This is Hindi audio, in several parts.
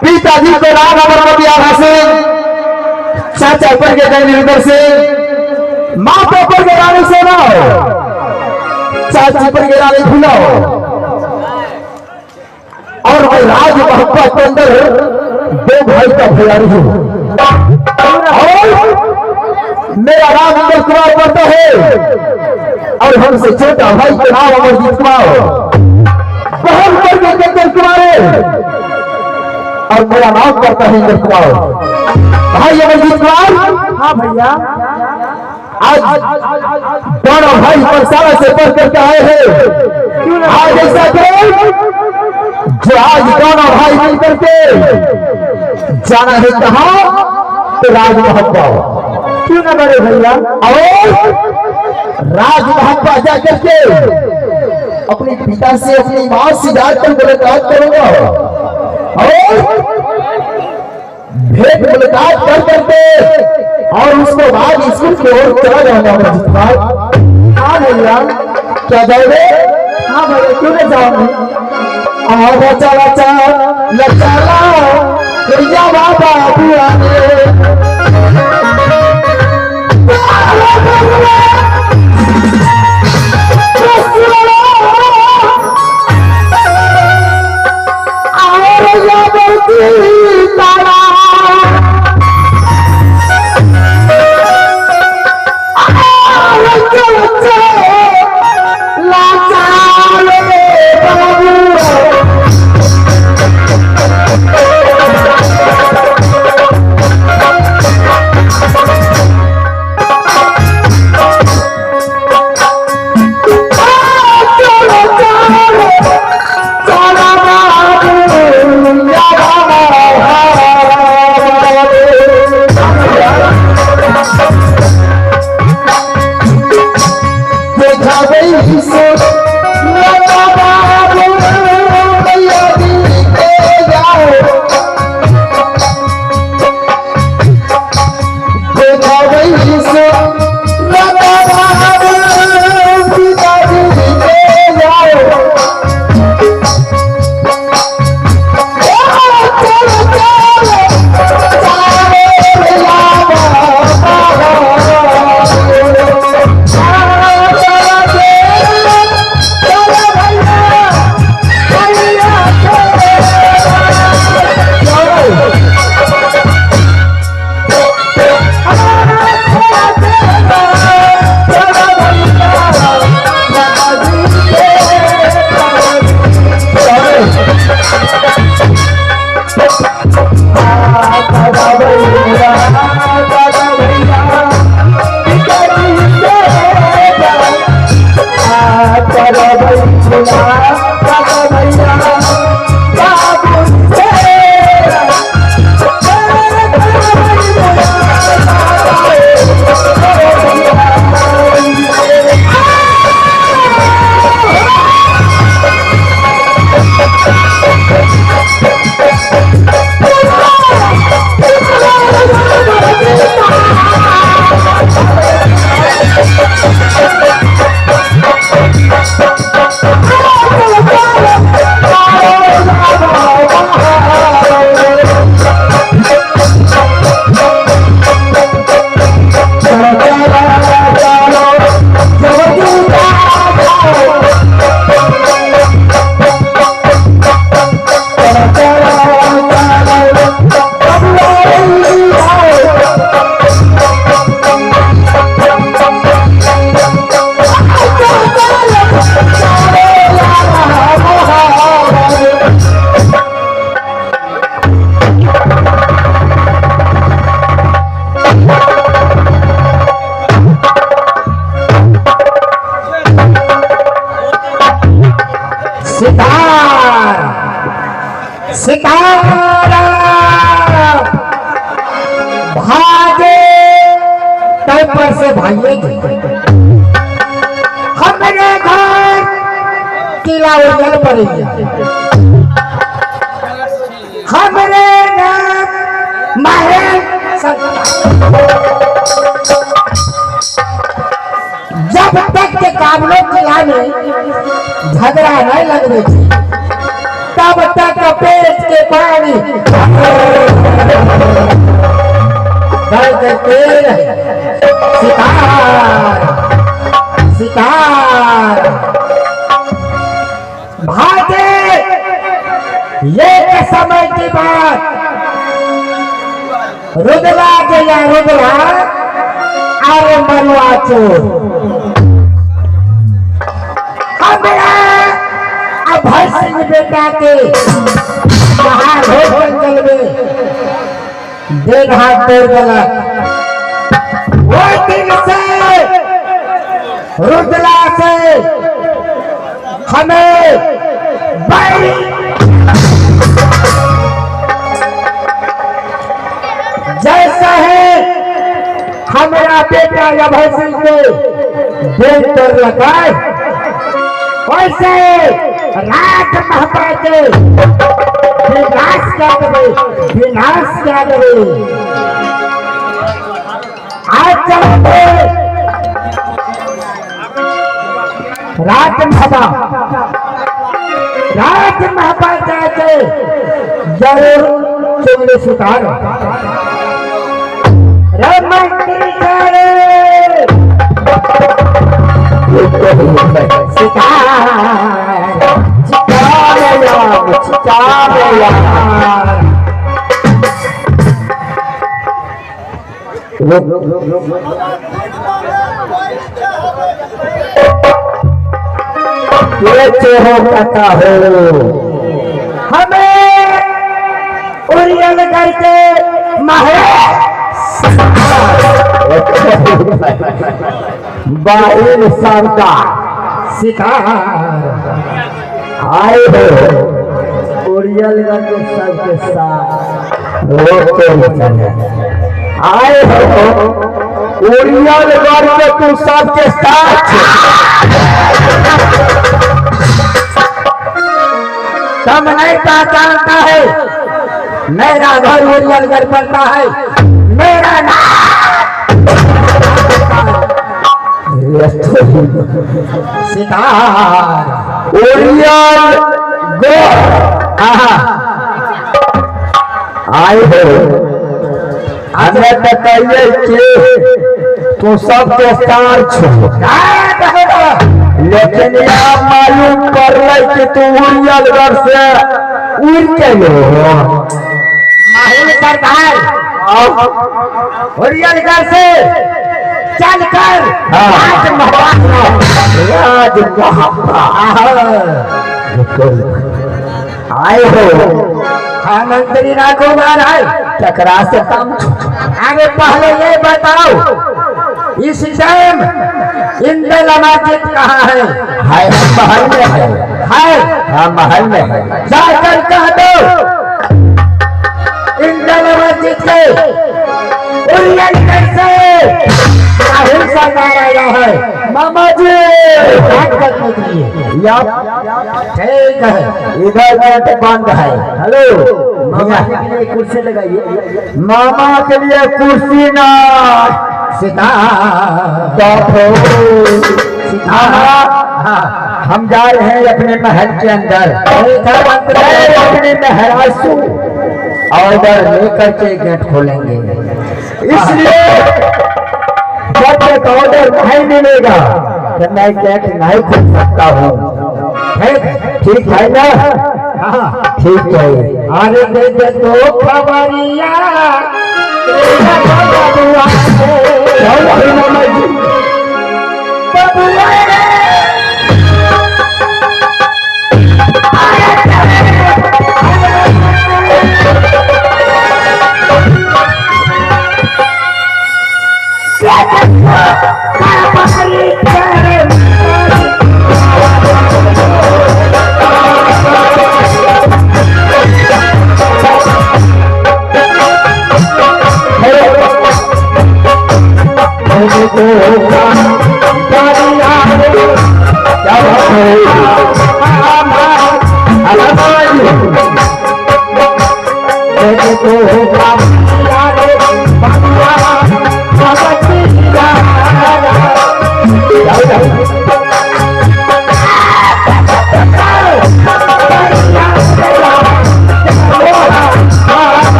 पिताजी को राम अमरवती आभा से, चाचा पर के जयनिंदर से, माँ को पर के रानी सोना, चाची पर के रानी फूला, और मैं राज महब्बत के अंदर दो भाई का भैयारी हूँ। और मेरा नाम अमर कुमार पड़ता है और हमसे छोटा भाई का नाम अमरजीत कुमार, बहन पर के चंदन कुमार है और मेरा नाम पड़ता है इंद्र कुमार। भाई अमरजीत कुमार। हाँ भैया। आज दोनों भाई परसाला से पढ़ करके आए हैं। आज ऐसा करें जो आज दोनों भाई मिल करके जाना है कहाँ तो राज महब्बा। क्यों ना बड़े भैया। और राज महब्बा जा करके अपने पिता से अपनी मां से जाकर मुलाकात करूंगा और भेंट मुलाकात कर करके और उसको बाद स्कूल की ओर चला जाऊंगा। हाँ भैया। क्या जाओगे? हाँ भैया क्यों ना जाओगे। बचा बचा लचाला भैया बाबा बुआ सितारा भागे पर से भाइये हमरे घर किला उजल पड़ी हमरे महल जब तक के काबलो किला में झगड़ा नहीं लग रही थी तब तक पेट के पानी बरकते रहे। सितार सितार भागे एक समय की बात, रुदला गया रुदला अरे मरुआ चोर अभय सिंह बेटा के बाहर हो जंगल में डेढ़ हाथ तोड़ गलत। वो दिन से रुदला से हमें बैरी जैसा है हमारा बेटा अभय सिंह को डेढ़ तोड़ लगाए, वैसे रात महपाते विनाश क्या करे, विनाश क्या करे। आज चलते रात महपा जाते जरूर चुगली सुधार मंत्री कहता हो हमें उरियल करके बाइल सबका शिकार आए हो उरियल करके सबके साथ आए हो उरियल करके तू सबके साथ तब नहीं पहचानता है मेरा घर उरियलगढ़ पड़ता है, मेरा नाम सितार उरियलगढ़ आए हो। हमें बताइए कि तू सबके साथ छो, लेकिन यह मालूम कर रहे कि तू उरियलगढ़ से उड़ के हो सरदार उरियलगढ़ से चलकर आए हो। मंत्री राघोबार है टकरा से कम। अरे पहले ये बताओ इस टाइम इंदल मस्जिद कहाँ है? महल में है। हाँ महल में है, जाकर कह दो इंदल मस्जिद के उरियलगढ़ से राहुल सरदार आया है। मामा जी ठीक है, इधर गेट बंद है। हेलो मामा के लिए कुर्सी लगाइए। मामा के लिए कुर्सी ना हम जा रहे हैं अपने महल के अंदर, अपने महरासू ऑर्डर लेकर के गेट खोलेंगे। इसलिए जब तक ऑर्डर नहीं मिलेगा तो मैं गेट नहीं खोल सकता हूँ। ठीक है ना? ठीक है। अरे दे दो खबरिया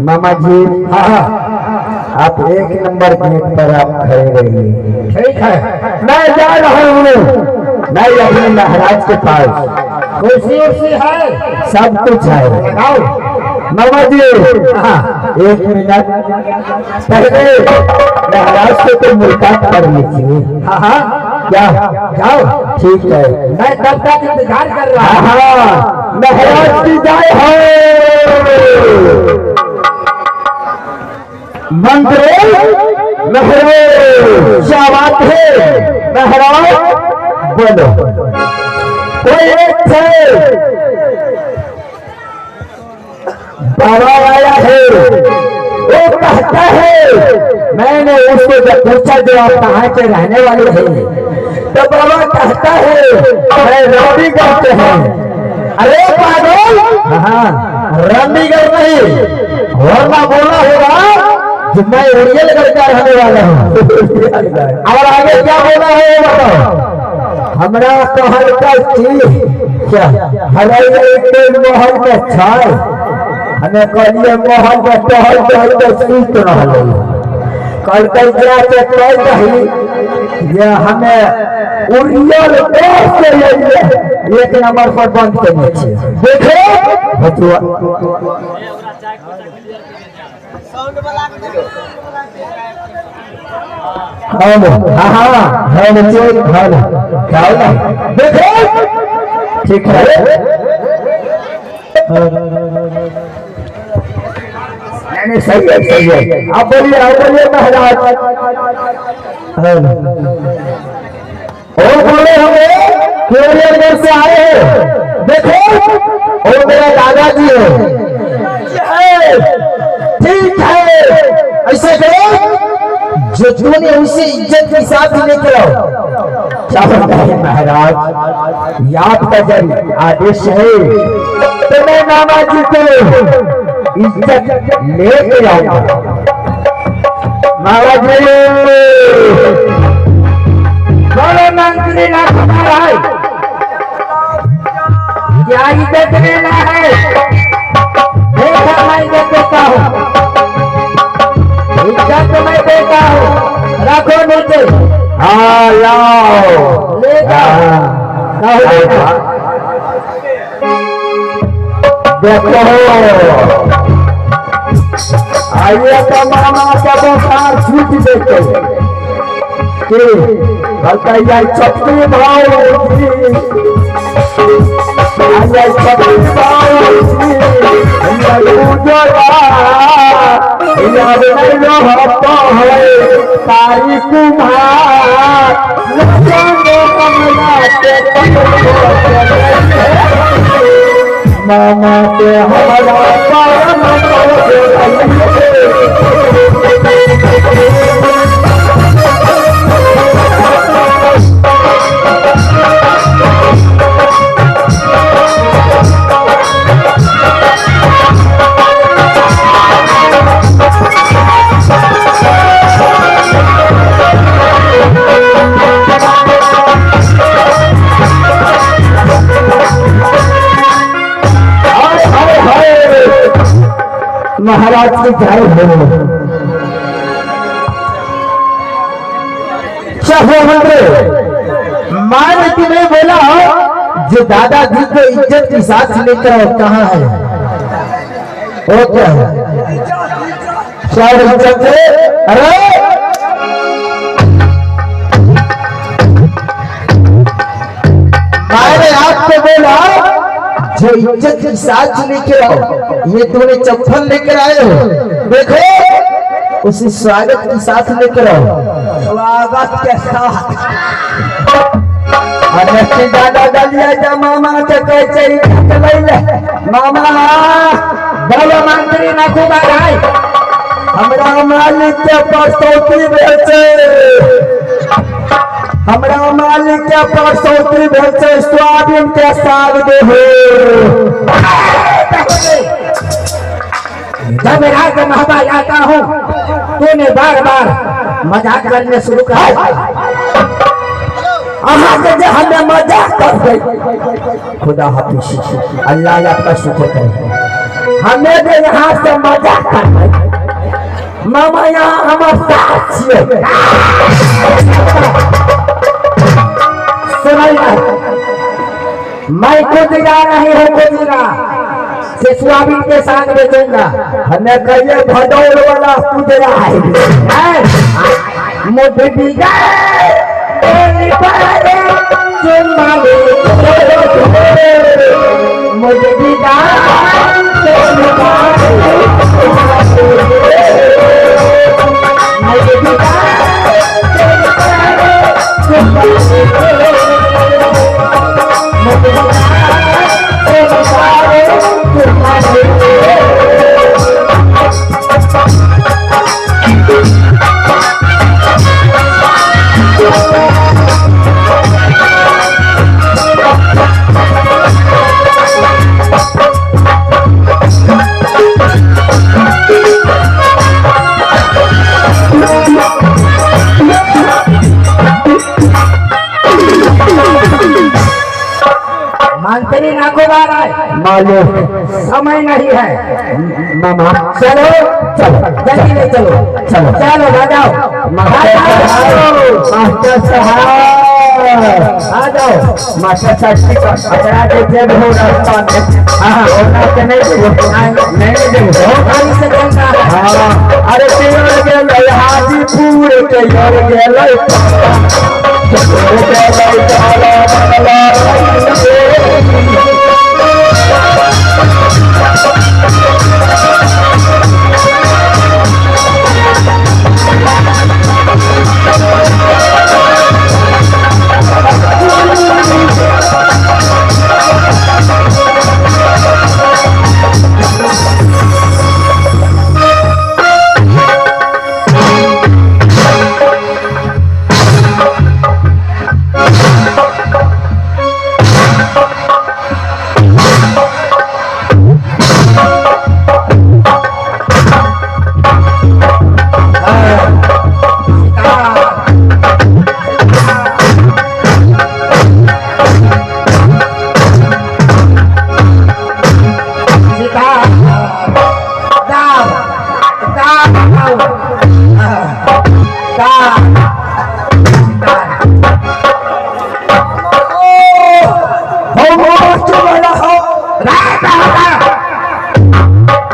मामा जी, हाँ, आप 1 नंबर गेट पर आप खड़े रहिए। ठीक है, मैं जा रहा हूँ। नहीं, अपने महाराज के पास कुर्सी उर्सी है, सब कुछ है। मामा जी, हाँ, 1 मिनट पहले महाराज को तो मुलाकात कर लीजिए। हाँ हाँ, क्या जाओ, ठीक है, मैं तब तक इंतजार कर रहा हूँ। हाँ, महाराज की जय हो। मंत्री महाराज, क्या बात है महाराज, बोलो। कोई एक थे बाबा आया है, वो कहता है, मैंने उसको जब पूछा जो आप कहाँ के रहने वाले हैं, तो बाबा कहता है मैं रंडीगढ़ से हैं। अरे पागल, हाँ, रंडीगढ़ नहीं, वरना बोला होगा कि मैं उड़ियलगढ़ का रहने वाला हूँ। और आगे क्या बोला है बताओ। हमरा कहल का चीज क्या हमारे महल का छाय, हमें कहलिए महल का टहल टहल के सूत रहल, कल कल के कह दही जे हमें उड़ियल देश के लिए 1 नंबर पर बंद करने छे। देखो बचुआ, हाँ हाँ है बच्चे, देखो ठीक है। नहीं, सही है, सही है। आप बोलिए, आप बोलिए महाराज। और बोले हमें केरल से आए हैं, देखो और मेरा दादाजी है। ठीक है, ऐसे करो, जो तूने उसे इज्जत के साथ लेकर आओ। क्या होता है महाराज, याद का जब आदेश है तो मैं मामा जी को इज्जत लेके आऊंगा। मामा जी, बोलो मंत्री ना महाराज, क्या इज्जत लेना है? देखा मैं इज्जत देता हूँ, इज्जत मैं देता हूँ, रखो नीचे। हाँ लाओ, ले जाओ। देखो आइए तो मामा का बुखार छूट देते कि छपरी भाव तारी कुम्हार मामा के हमारा महाराज की जय हो। मान तुम्हें बोला जो दादाजी को इज्जत के साथ लेकर आओ, कहाँ है वो? क्या है शहर इज्जत है? अरे मैंने आपको बोला जो इज्जत के साथ लेकर आओ, ये तूने चप्पल लेकर आए हो, देखो उसे स्वागत के साथ लेकर आओ। स्वागत के साथ दादा दलिया मामा के कैसे मामा बोलो मंत्री ना खूब आए, हमरा मालिक के परसौती बेचे, हमरा मालिक के परसौती बेचे, स्वाधीन के साग दे हो। जब रात में महबा आता हूँ तूने बार बार मजाक करने शुरू कर, हमें मजाक कर गई। खुदा हाफिज, अल्लाह आपका शुक्र करे। हमें भी यहाँ से मजाक कर मामा यहाँ हमारे साथ छिए सुनाइए मैं खुद जा रही हूँ गुजरा से स्वामी के साथ बेचूंगा हमें कहिए भदौर वाला गुजरा है मुझे भी मुझे भी मंत्री ना को मालूम समय नहीं है मामा चलो चलो जल्दी ले चलो चलो चलो आ जाओ मास्टर साहब आ जाओ मास्टर साहब का अचरा के जेब हो रास्ता में हां होना तो नहीं देबो गाड़ी से चलता है हां अरे तेरे गेल हाजीपुर के घर गेल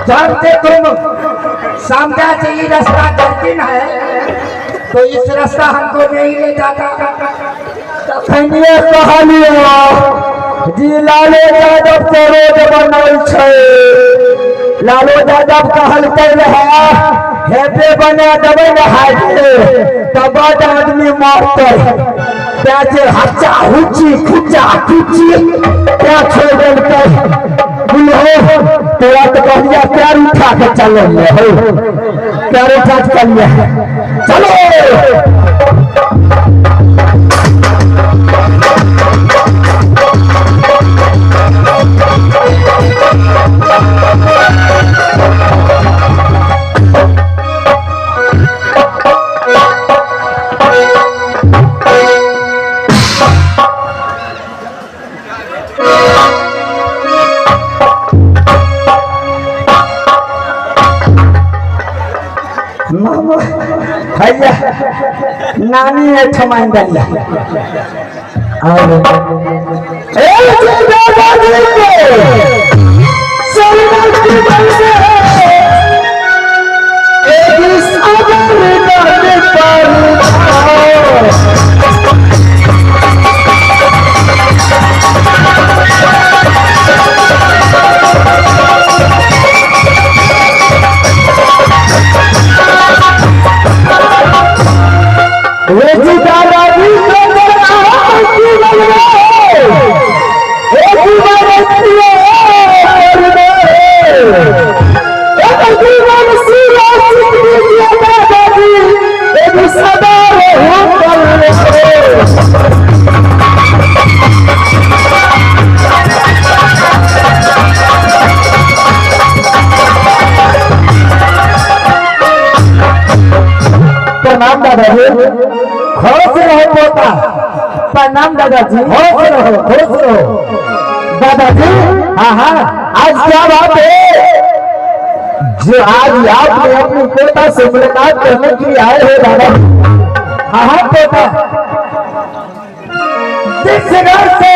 जानते तुम समझा चाहिए रास्ता कठिन है तो इस रास्ता हमको नहीं ले जाता जी लालू यादव से रोड बनल छे लालू यादव कहलते रहे हेपे बना देवे न हाइवे तब आदमी मरते त्याचे हच्चा हुच्ची खुच्चा खुच्ची क्या छोड़ देते हो तेरा तो बढ़िया प्यार उठा के चल रहे हो प्यार उठा के चलो मामा भैया नानी है ठमान दलिया प्रणाम दादाजी खुश रहो पोता प्रणाम दादाजी खुश रहो दादाजी हाँ हाँ आज क्या बात है जो आज आपने अपनी पोता से मुलाकात करने के लिए आए हैं दादा। हाँ हाँ पोता, जिस घर से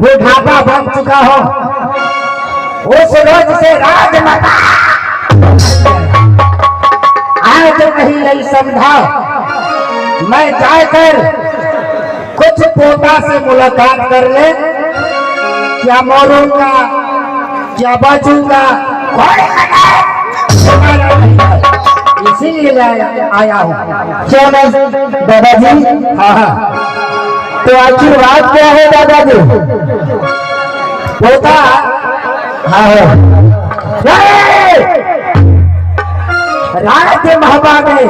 बुढ़ापा बन चुका हो उस रोज से राजमाता आज नहीं समझा। मैं जाकर कुछ पोता से मुलाकात कर ले, क्या मरूंगा क्या बचूंगा इसीलिए आया हूँ। क्या मैं दादाजी? हाँ हाँ, तो आखिर बात क्या है दादाजी? पोता हाँ राज्य महबा में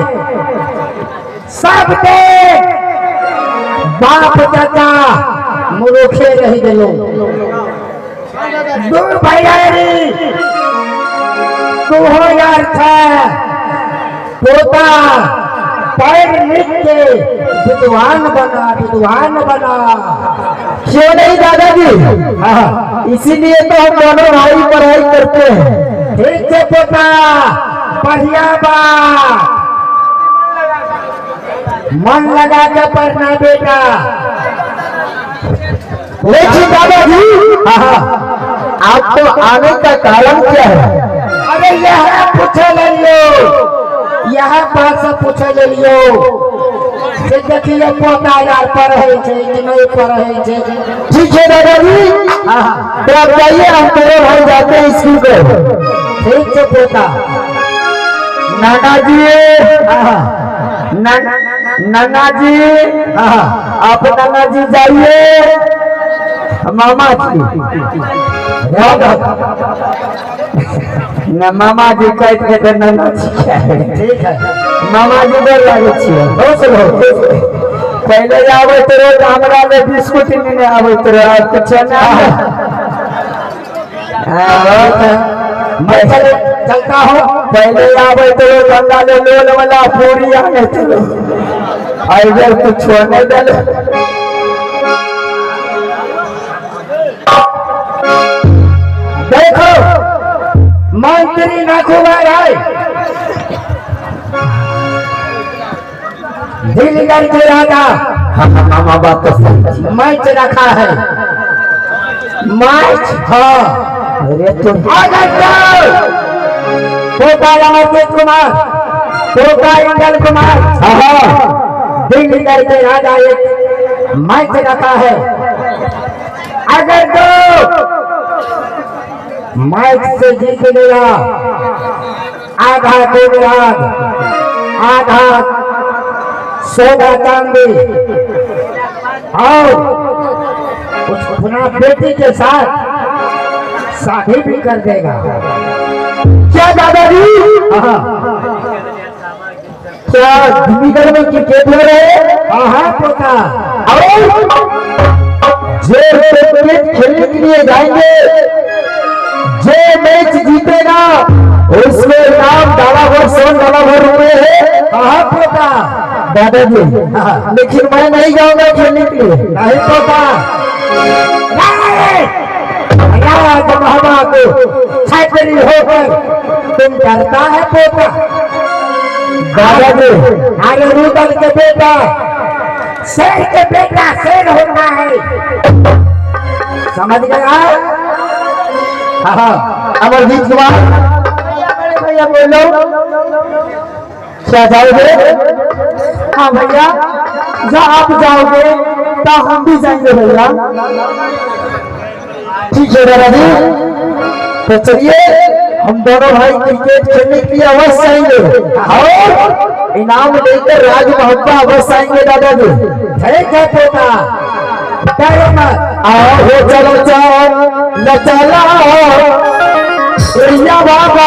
सबके बाप चाचा मुरुखे रह गलो। दो भैयारी तू हो यार था पोता पढ़ लिख के विद्वान बना। क्यों नहीं दादाजी? हाँ, इसीलिए तो हम दोनों भाई पढ़ाई करते हैं। ठीक है पोता, बढ़िया बा, मन लगा के पढ़ना बेटा। लेकिन दादाजी आपको आने का कारण क्या है? अरे यह पूछे ले लियो, यह बात से पूछे ले लियो। देखिए पोता यार पढ़े छे कि नहीं पढ़े छे। ठीक है दादाजी, तो आप जाइए, हम तेरे भाई जाते हैं स्कूल को। ठीक है पोता। नाना जी, नाना जी, आप नाना जी जाइए, मामा जी न मामा जी कहते हैं तो नाना जी क्या है? ठीक है मामा जी डर लगे छे। पहले आवे तो रोज हमरा ले बिस्कुट नहीं आवे तो कुछ ना। मैं चलता हूँ। पहले आवे तो रोज हमरा ले लोल वाला पूरी आने चलो, इधर कुछ नहीं दल। देखो मंत्री नाखुमार है, दिलगढ़ के राजा। मामा बात तो सही। मैच रखा है, मैच। हाँ अरे तो पोता अमरजीत कुमार, पोता इंदल कुमार, दिलगढ़ के राजा एक मैच रखा है। अगर तो मैच से जीत गया आधा गुजरात, आधा सोना चांदी और अपना बेटी के साथ शादी भी कर देगा। क्या दादाजी? क्या दिल्लीगढ़ में क्रिकेट हो रहे हैं? हाँ पोता, जो क्रिकेट खेलने के लिए जाएंगे, जो मैच जीतेगा उसमें इनाम $1 रुपए है। हाँ पोता। दादाजी, लेकिन मैं नहीं जाऊंगा खेलने के लिए। नहीं पोता, राज महबा को छात्री होकर तुम करता है पोता। दादाजी, अरे रुदल के बेटा, शेर के बेटा शेर होता है, समझ गया? हाँ अमरजीत कुमार भैया बोलो, क्या जाओगे? हाँ भैया, जहाँ आप जाओगे तो हम भी जाएंगे भैया। ठीक है दादाजी, तो चलिए हम दोनों भाई क्रिकेट खेलने के लिए अवश्य आएंगे और इनाम लेकर राज महब्बा अवश्य आएंगे दादाजी। ठीक है पोता, डरो मत। आओ चलो चलो न चला बाबा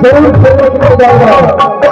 जरूर खेलने के लिए जाऊंगा।